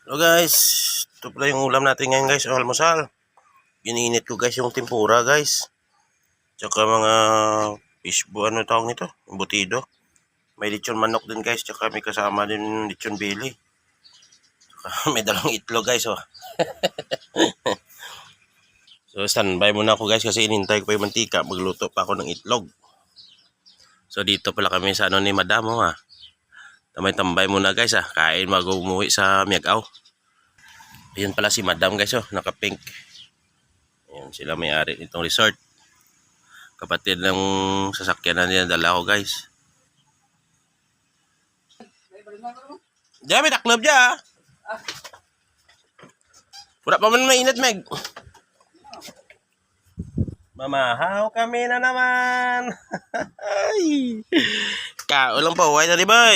Hello guys, ito pala yung ulam natin ngayon guys, almusal. Iniinit ko guys yung tempura guys. Tsaka mga fishbo, ano tawag nito? Embutido. May lechon manok din guys, tsaka may kasama din lechon belly. Tsaka may dalang itlog guys oh. So standby muna ako guys kasi inintay ko pa yung mantika, magluto pa ako ng itlog. So dito pala kami sa ano ni Madam oh ha. Tambay muna guys ah, kain bago umuwi sa Miagaw. Ayun pala si Madam guys oh, naka-pink. Ayan, sila may-ari nitong resort. Kapatid ng sasakyan na niya dala ko guys. Diyan may taklob dyan. Wala pa man mainit Meg. Mamahaw kami na naman. Ay. Kao lang po, white na di ba?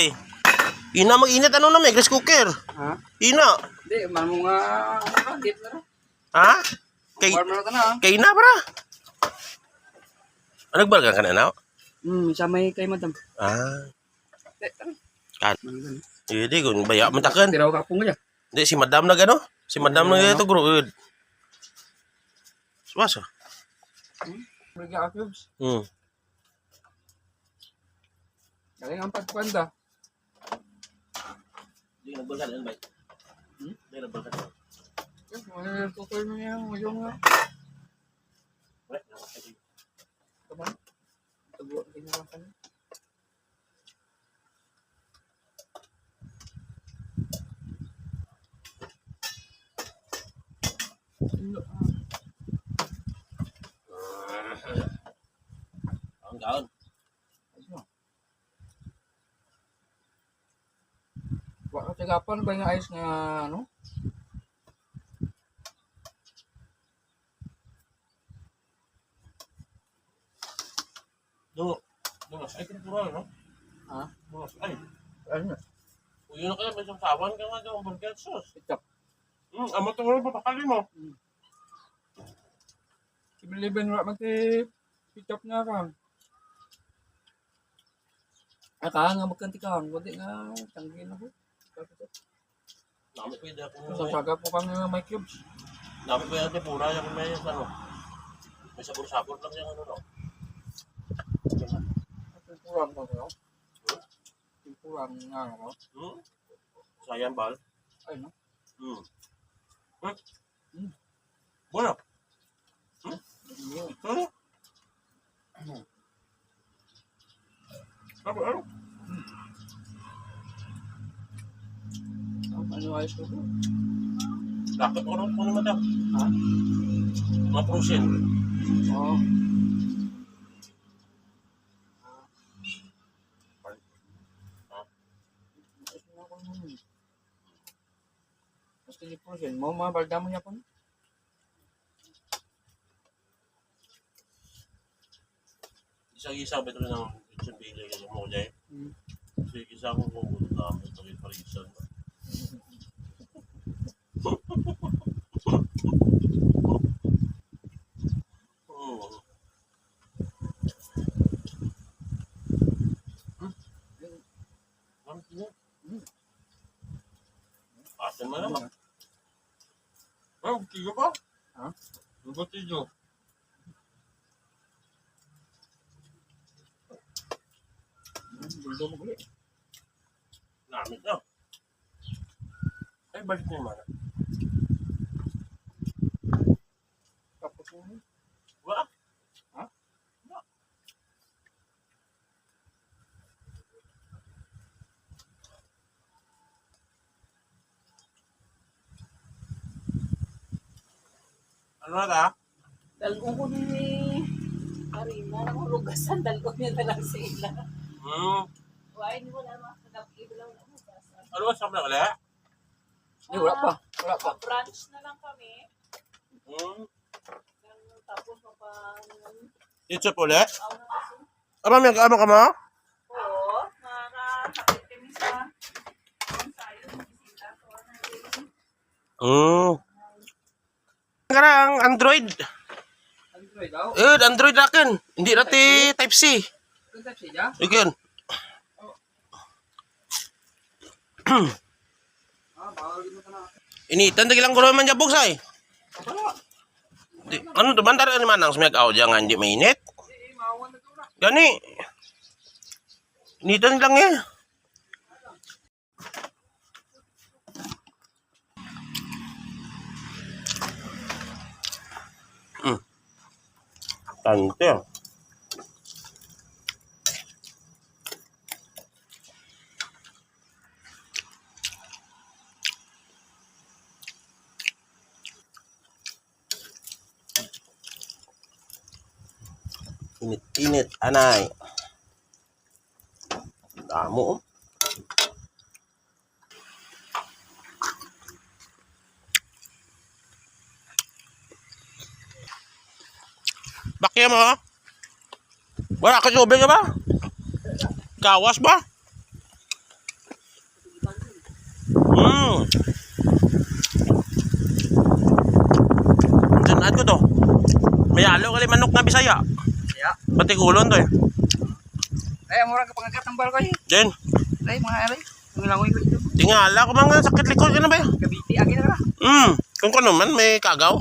Ina mag-init ano na Meg, rice cooker. Ha? Ina. Hindi, man mo nga, dip na rin. Ha? Kay, Warm na ito na. kay ina para. Nagbalgan ka na na? Sa may kay madam. Ah. Eh, ano? Kan. Hindi, kung baya matakan. Tiraw ka po nga dyan. Hindi, si Madam na gano. Si Madam na ito, bro. Suwaso. Riga ka cubes. Galing ang pagpanda. Hindi, nagbalgan yan ba? Hindi, nagbalgan yan. Yung tukoy mo niya, yung nga. Tama? Tubo, tingnan ka na. Ang gaon. Wala ka tagapan ba yung ayos nga ano? Dumas ay pinatural, no? Ha? Dumas ay. Ano? Uyo na kaya, may sasawan ka nga doon, burger sauce. Pitap. Amo ito nga, papakali mo. Sibiliban wala mag-pitap na ka. Aka nga magkanti ka. Kundi nga, tanggi na ko. Dami pwede ako So, saga po kami nga may cubes. Dami pwede natin pura yung may ano. May sabor-sabor lang yung ano, no? Timpuran ko no? Timpuran nga no? Sayang bal. Ay no? Bueno. Hindi. Ano? Ano ayos ko po? Dapat ko rin po naman daw. Ha? Mga prosin. Oo. Gusto niyo po siya. Mau mga balda mo niya po. Isang-isa ba ito ng kitchen bili ka mo dyan? Isa ko kung gusto namin ito yung parisan. Asin mo naman. Tiyo pa? Ha? Tiyo. Buldo mo ulit. Namit na. Ay, balik na yung mana. Tapos mo. Wala. Ha? Wala. Ano na ta? Dalgong ko ni Karina, nakulugasan, dalgong niya na lang sila. Why, hindi mo na makagabi lang na hugasan. Ano ba sabi na kala? Wala pa. Wala pa. Brunch na lang kami. Tapos Dito po ulit? aw na kasi. Aba, may kaamo ka mo? Oo, nakakapit kami sa ensayo ng bisita. Karang Android. Android daw. Android akin. Hindi natin Type C. Ganda siya. Again. Initan dagi lang ko naman dyan buksay. Ano to bandar ni manang sumyak aw jangan di mainit. Gani. Initan lang eh. Tante. Init-init, anay. Damo. Bakya mo? Wala ka tubig ba? Gawas ba? Janad ko to. May alo kali manok na Bisaya. Ya. Pati kulon to eh. Ay, mura ka pangagat ng barko eh. Jen, Ay, mga aray. Nangilangoy ko dito. tingala ko mga sakit likod ka na ba? Kabiti, agin na ka. Kung ko naman may kagaw.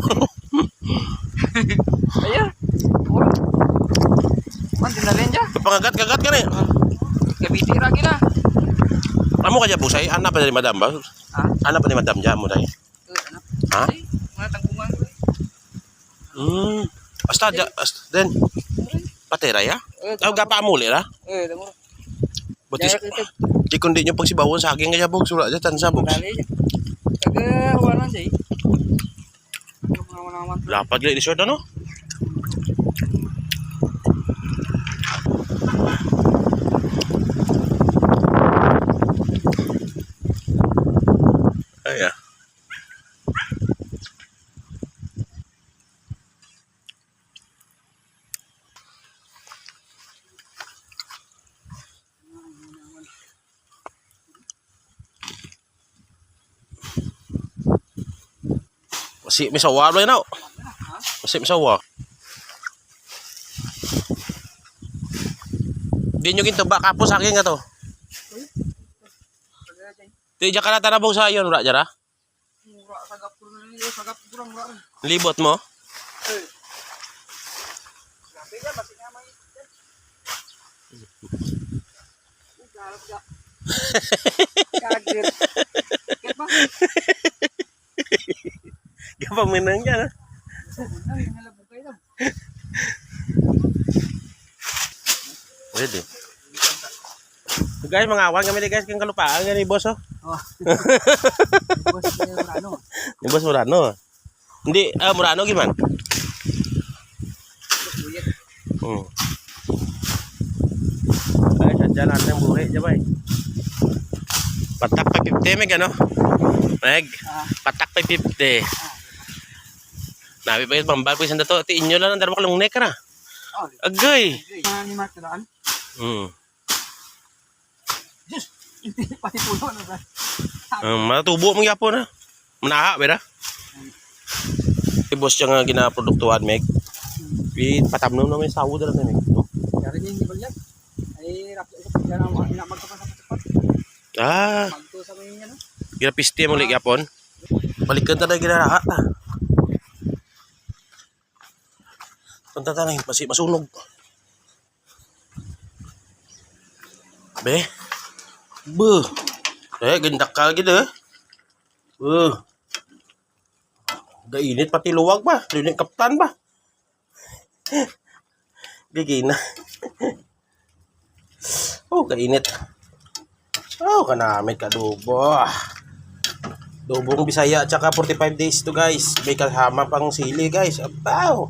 Ayan. Mura. Man, dinalin dyan. Kapangagat-kagat ka na eh. Kabiti, agin na. Amo ka dyan busay, ana pa ni madam ba? Ha? Ana pa ni madam dyan mo tayo. Ano? Ha? Ay, mga tangkungan ko eh. Basta dyan, then, patera ya? Tawag ka pa amuli ra? Mura. Butis, di kundi nyo pag sibawon sa akin kaya bog, surat dyan, tansa bog. Dali dyan. Kagawanan siya eh. Mga Lapad lang isod ano? Ay ah. Masih may sawa ba yun ako? Masih may sawa. Di nyo gintuba kapos sa akin nga to. Di dyan ka na tanabog sa yun, wala dyan ha? mura sagap kurang mura. Libot mo? Grabe ka, masih nga mga galap ka. Kagir. Ket ba? Gapang menang dyan ha? Ay, nalabog kayo lang. Pwede. So guys, mga awan kami guys kang kalupaan nga ni boss oh. Oh. Bos kayo ano? Ni boss Murano. Hindi, Murano gimana? Buyet. Ay, sadya natin ang buhay dyan ba eh. Patak pa 50 meg ano? Meg, patak pa 50. Nabi pa yun, pambal po isang dato. Tiin nyo lang, ang darama kalong nek na. Agay! Ni Mark daan. Pati puno na ba? Matubo mong yapo na. Manaha, bera. Boss siya nga ginaproduktuhan, Meg. Patamnom na may sawo dala na, Meg. No? Kaya rin hindi bagyan. Ay, rap sa na magkapasapat. Magto sa mga ano. Ginapiste mo ulit yapon. Balikan ta na ginaraha. Punta ta na, masunog. Be. Buh. Gendak ka gitu eh. Gainit pati luwag ba? Linik kaptan ba? Gigina. Gainit. Kanamit ka dubo. Dubong Bisaya at saka 45 days to guys. May kasama pang sili guys. Abaw.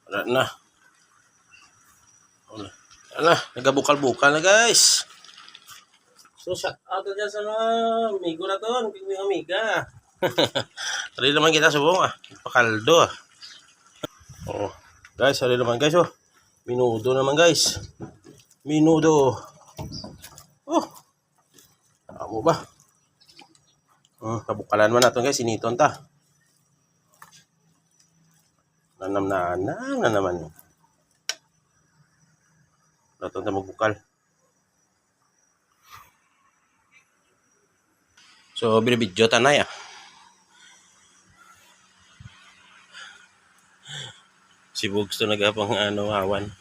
Wala na. Nagabukal-bukal na guys. So shout out dyan sa mga amigo na to. Mga amiga. Sali naman kita subong pakaldo guys, sali naman guys minudo naman guys. Minudo. Amo ba? Kabukalan man natin guys. Siniton ta. Nanam na naman. Naton ta magbukal. So, binibidyo tanay ah. Si Bugs to nagapang ano, awan.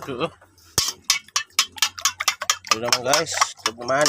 Ito oh. Ito naman guys. Ito naman.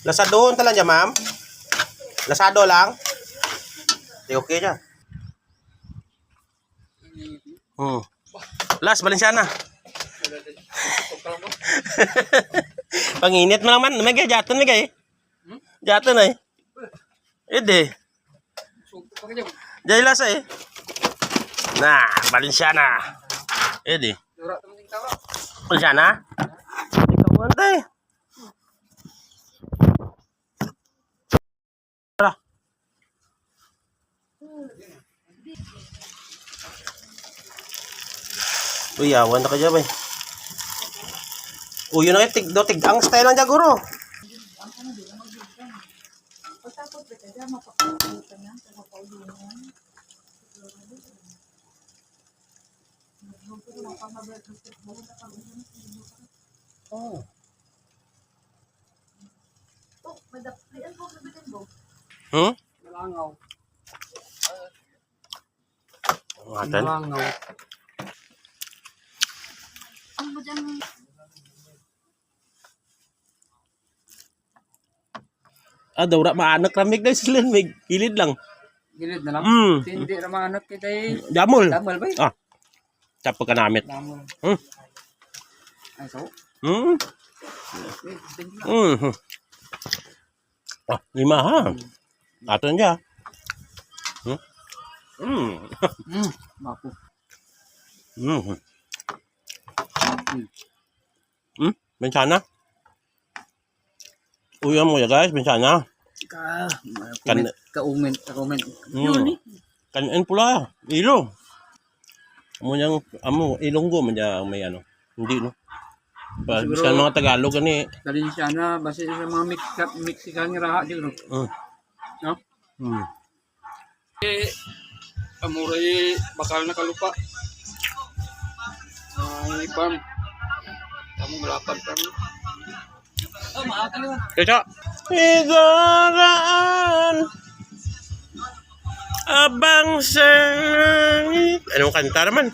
Lasadoon talang dyan, ma'am? Lasado lang? Di okay dyan. Las, Balenciana. Panginit mo naman. May kaya jaton may kaya. Jaton ay. Ede. Jaya lasa eh. Nah, Balenciana. Ede. Balenciana. Ikaw mantay. Tara. Uy, awan na ka dyan, bay. Uy, yun na kayo, tig-ang style lang dyan, guro. Oh. Hmm? Malangaw. Ngatan? Malangaw. Ah, daw ra maanak ramig guys, sila may gilid lang. Gilid na lang. Hindi naman anak kita eh. Damol. Damol ba eh? Ah. Tapos ka namit. Damol. Ay, so? Ah, 5 ha. Aton dyan. Bapo. Bencana. Uyan mo ya guys, bencana. Ka-comment. Kanin pula, ilo. Amo yang ilonggo man dyan may ano. Hindi no. Bisan mga Tagalog ani. Balenciana base sa mga Mexican nga raha di no. No? Amuray bakal na kalupa. Ay bam. Kamu malapad kami. Oh, maakal yun. Kaya Igaraan Abang sangit. Anong kanta naman?